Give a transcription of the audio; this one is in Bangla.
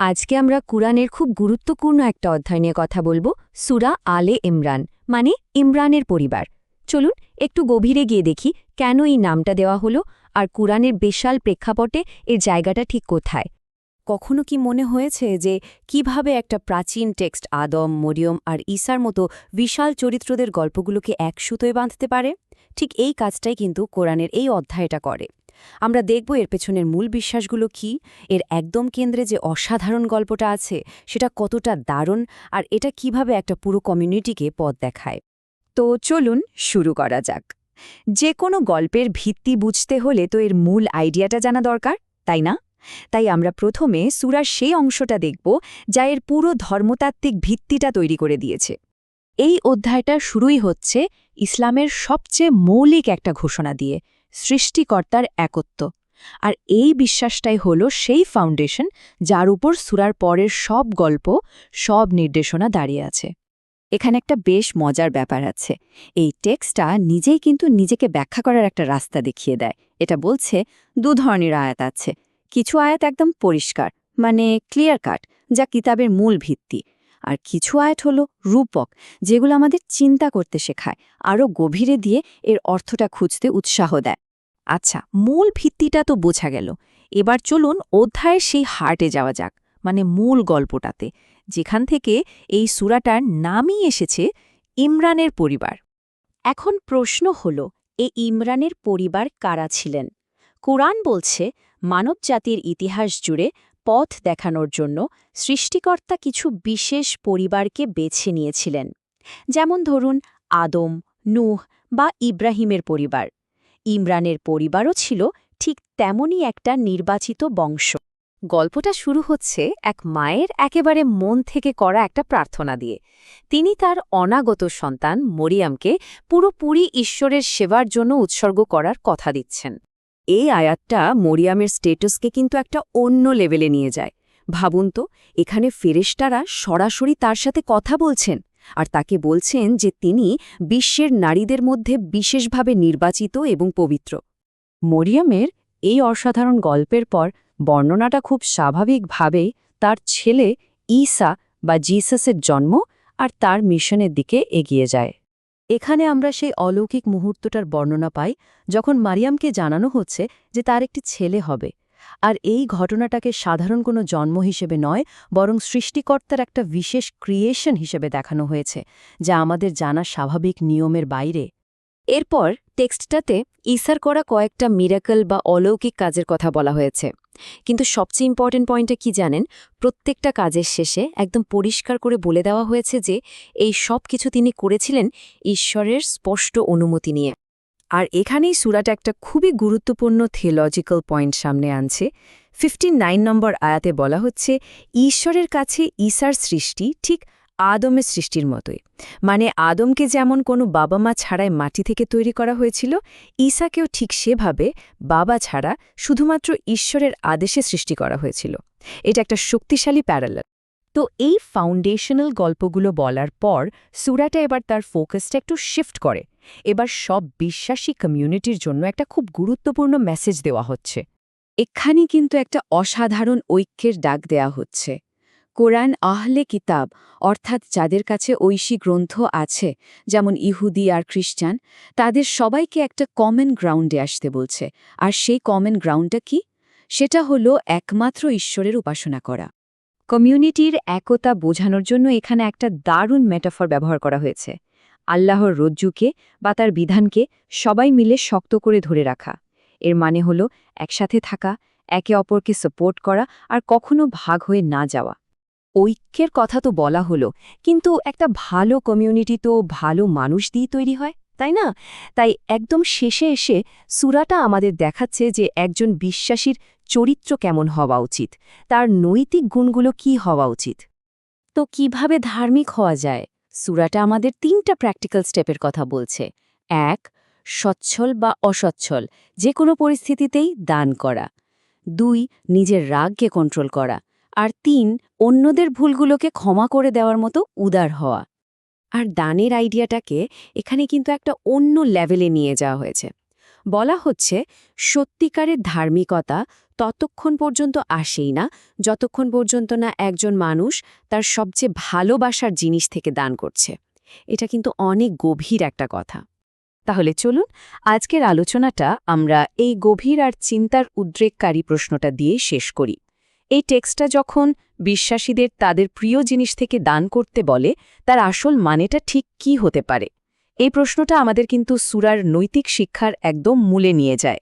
আজকে আমরা কুরআনের খুব গুরুত্বপূর্ণ একটা অধ্যায় নিয়ে কথা বলবো, সূরা আলে ইমরান, মানে ইমরানের পরিবার। চলুন একটু গভীরে গিয়ে দেখি কেন এই নামটা দেওয়া হলো আর কুরআনের বিশাল প্রেক্ষাপটে এর জায়গাটা ঠিক কোথায়। কখনো কি মনে হয়েছে যে কিভাবে একটা প্রাচীন টেক্সট আদম, মরিয়ম আর ঈসার মতো বিশাল চরিত্রদের গল্পগুলোকে এক সুতোয় বাঁধতে পারে? ঠিক এই কাজটাই কিন্তু কোরআনের এই অধ্যায়টা করে। আমরা দেখব এর পেছনের মূল বিশ্বাসগুলো কি, এর একদম কেন্দ্রে যে অসাধারণ গল্পটা আছে সেটা কতটা দারুণ, আর এটা কিভাবে একটা পুরো কমিউনিটিকে পথ দেখায়। তো চলুন শুরু করা যাক। যে কোনো গল্পের ভিত্তি বুঝতে হলে তো এর মূল আইডিয়াটা জানা দরকার, তাই না? তাই আমরা প্রথমে সূরার সেই অংশটা দেখব যা এর পুরো ধর্মতাত্ত্বিক ভিত্তিটা তৈরি করে দিয়েছে। এই অধ্যায়টা শুরুই হচ্ছে ইসলামের সবচেয়ে মৌলিক একটা ঘোষণা দিয়ে, সৃষ্টিকর্তার একত্ব। আর এই বিশ্বাসটাই হলো সেই ফাউন্ডেশন যার উপর সূরার পরের সব গল্প, সব নির্দেশনা দাঁড়িয়ে আছে। এখানে একটা বেশ মজার ব্যাপার আছে। এই টেক্সটটা নিজেই কিন্তু নিজেকে ব্যাখ্যা করার একটা রাস্তা দেখিয়ে দেয়। এটা বলছে দু ধরনের আয়াত আছে। কিছু আয়াত একদম পরিষ্কার, মানে ক্লিয়ার কাট, যা কিতাবের মূল ভিত্তি। আর কিছু আয়াত হলো রূপক, যেগুলো আমাদের চিন্তা করতে শেখায়, আরও গভীরে দিয়ে এর অর্থটা খুঁজতে উৎসাহ দেয়। আচ্ছা, মূল ভিত্তিটা তো বোঝা গেল। এবার চলুন অধ্যায়ের সেই হার্টে যাওয়া যাক, মানে মূল গল্পটাতে, যেখান থেকে এই সূরাটার নামই এসেছে, ইমরানের পরিবার। এখন প্রশ্ন হল, এই ইমরানের পরিবার কারা ছিলেন? কুরআন বলছে মানবজাতির ইতিহাস জুড়ে পথ দেখানোর জন্য সৃষ্টিকর্তা কিছু বিশেষ পরিবারকে বেছে নিয়েছিলেন। যেমন ধরুন আদম, নূহ বা ইব্রাহিমের পরিবার। ইমরানের পরিবারও ছিল ঠিক তেমনই একটা নির্বাচিত বংশ। গল্পটা শুরু হচ্ছে এক মায়ের একেবারে মন থেকে করা একটা প্রার্থনা দিয়ে। তিনি তার অনাগত সন্তান মরিয়ামকে পুরোপুরি ঈশ্বরের সেবার জন্য উৎসর্গ করার কথা দিচ্ছেন। এই আয়াতটা মরিয়ামের স্টেটাসকে কিন্তু একটা অন্য লেভেলে নিয়ে যায়। ভাবুন তো, এখানে ফেরেশতারা সরাসরি তার সাথে কথা বলছেন, আর তাকে বলছেন যে তিনি বিশ্বের নারীদের মধ্যে বিশেষভাবে নির্বাচিত এবং পবিত্র। মরিয়মের এই অসাধারণ গল্পের পর বর্ণনাটা খুব স্বাভাবিকভাবেই তার ছেলে ঈসা বা জিসাসের জন্ম আর তার মিশনের দিকে এগিয়ে যায়। এখানে আমরা সেই অলৌকিক মুহূর্তটার বর্ণনা পাই যখন মারিয়ামকে জানানো হচ্ছে যে তার একটি ছেলে হবে। আর এই ঘটনাটাকে সাধারণ কোনো জন্ম হিসেবে নয়, বরং সৃষ্টিকর্তার একটা বিশেষ ক্রিয়েশন হিসেবে দেখানো হয়েছে, যা আমাদের জানা স্বাভাবিক নিয়মের বাইরে। এরপর টেক্সটটাতে ঈসার করা কয়েকটা মিরাকল বা অলৌকিক কাজের কথা বলা হয়েছে। কিন্তু সবচেয়ে ইম্পর্টেন্ট পয়েন্টটা কি জানেন? প্রত্যেকটা কাজের শেষে একদম পরিষ্কার করে বলে দেওয়া হয়েছে যে এই সব কিছু তিনি করেছিলেন ঈশ্বরের স্পষ্ট অনুমতি নিয়ে। আর এখানেই সূরাটা একটা খুবই গুরুত্বপূর্ণ থিওলজিক্যাল পয়েন্ট সামনে আনছে। 59 নম্বর আয়াতে বলা হচ্ছে ঈশ্বরের কাছে ঈসার সৃষ্টি ঠিক আদমের সৃষ্টির মতোই। মানে আদমকে যেমন কোনো বাবা মা ছাড়াই মাটি থেকে তৈরি করা হয়েছিল, ঈসাকেও ঠিক সেভাবে বাবা ছাড়া শুধুমাত্র ঈশ্বরের আদেশে সৃষ্টি করা হয়েছিল। এটা একটা শক্তিশালী প্যারালাল। তো এই ফাউন্ডেশনাল গল্পগুলো বলার পর সূরাটা এবার তার ফোকাসটা একটু শিফট করে। এবার সব বিশ্বাসী কমিউনিটির জন্য একটা খুব গুরুত্বপূর্ণ মেসেজ দেওয়া হচ্ছে। এখানে কিন্তু একটা অসাধারণ ঐক্যের ডাক দেয়া হচ্ছে। কোরআন আহলে কিতাব, অর্থাৎ যাদের কাছে ঐশী গ্রন্থ আছে, যেমন ইহুদি আর খ্রিস্টান, তাদের সবাইকে একটা কমন গ্রাউন্ডে আসতে বলছে। আর সেই কমন গ্রাউন্ডটা কি? সেটা হলো একমাত্র ঈশ্বরের উপাসনা করা। কমিউনিটির একতা বোঝানোর জন্য এখানে একটা দারুণ মেটাফর ব্যবহার করা হয়েছে। আল্লাহর রজ্জুকে বা তার বিধানকে সবাই মিলে শক্ত করে ধরে রাখা। এর মানে হলো একসাথে থাকা, একে অপরকে সাপোর্ট করা, আর কখনো ভাগ হয়ে না যাওয়া। ঐক্যের কথা তো বলা হলো, কিন্তু একটা ভালো কমিউনিটি তো ভালো মানুষ দিয়ে তৈরি হয়, তাই না? তাই একদম শেষে এসে সূরাটা আমাদের দেখাচ্ছে যে একজন বিশ্বাসীর চরিত্র কেমন হওয়া উচিত, তার নৈতিক গুণগুলো কি হওয়া উচিত। তো কিভাবে ধার্মিক হওয়া যায়? সূরাটা আমাদের 3টা প্র্যাকটিক্যাল স্টেপের কথা বলছে। 1. সচ্ছল বা অসচ্ছল যে কোনো পরিস্থিতিতেই দান করা। 2. নিজের রাগকে কন্ট্রোল করা। আর 3. অন্যদের ভুলগুলোকে ক্ষমা করে দেওয়ার মতো উদার হওয়া। আর দানের আইডিয়াটাকে এখানে কিন্তু একটা অন্য লেভেলে নিয়ে যাওয়া হয়েছে। বলা হচ্ছে সত্যিকারের ধার্মিকতা ততক্ষণ পর্যন্ত আসেই না যতক্ষণ পর্যন্ত না একজন মানুষ তার সবচেয়ে ভালোবাসার জিনিস থেকে দান করছে। এটা কিন্তু অনেক গভীর একটা কথা। তাহলে চলুন আজকের আলোচনাটা আমরা এই গভীর আর চিন্তার উদ্রেককারী প্রশ্নটা দিয়ে শেষ করি। এই টেক্সটটা যখন বিশ্বাসীদের তাদের প্রিয় জিনিস থেকে দান করতে বলে, তার আসল মানেটা ঠিক কী হতে পারে? এই প্রশ্নটা আমাদের কিন্তু সূরার নৈতিক শিক্ষার একদম মূলে নিয়ে যায়।